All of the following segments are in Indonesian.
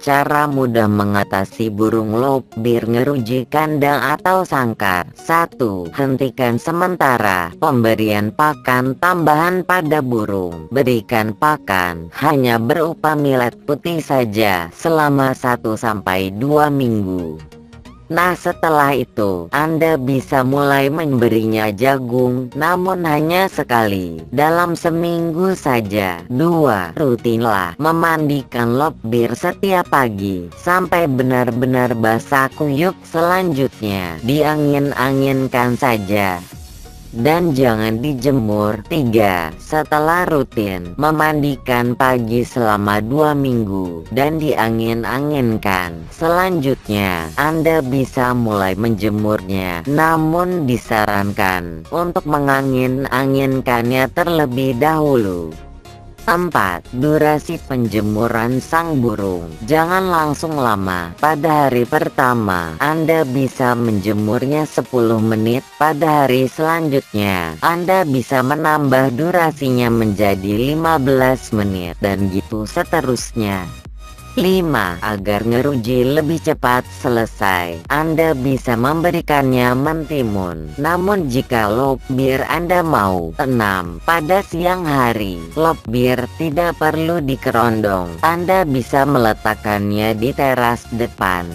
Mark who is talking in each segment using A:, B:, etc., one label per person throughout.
A: Cara mudah mengatasi burung lopbir ngeruji kandang atau sangkar. 1. Hentikan sementara pemberian pakan tambahan pada burung. Berikan pakan hanya berupa millet putih saja selama 1-2 minggu. Nah, setelah itu Anda bisa mulai memberinya jagung, namun hanya sekali dalam seminggu saja. 2. Rutinlah memandikan lopbir setiap pagi sampai benar-benar basah kuyup. Selanjutnya diangin-anginkan saja dan jangan dijemur. 3. Setelah rutin memandikan pagi selama 2 minggu dan diangin-anginkan, selanjutnya Anda bisa mulai menjemurnya, namun disarankan untuk mengangin-anginkannya terlebih dahulu. 4. Durasi penjemuran sang burung. Jangan langsung lama. Pada hari pertama, Anda bisa menjemurnya 10 menit. Pada hari selanjutnya, Anda bisa menambah durasinya menjadi 15 menit, dan gitu seterusnya. 5. Agar ngeruji lebih cepat selesai, Anda bisa memberikannya mentimun. Namun jika lopbir Anda mau enam pada siang hari, lopbir tidak perlu dikerondong. Anda bisa meletakkannya di teras depan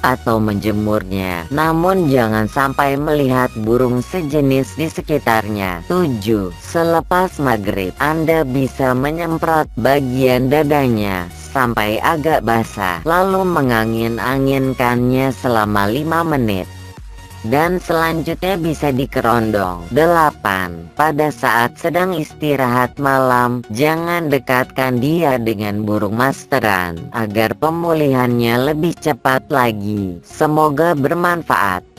A: atau menjemurnya, namun jangan sampai melihat burung sejenis di sekitarnya. 7. Selepas maghrib, Anda bisa menyemprot bagian dadanya sampai agak basah, lalu mengangin-anginkannya selama 5 menit. Dan selanjutnya bisa dikerondong. 8. Pada saat sedang istirahat malam, jangan dekatkan dia dengan burung masteran agar pemulihannya lebih cepat lagi. Semoga bermanfaat.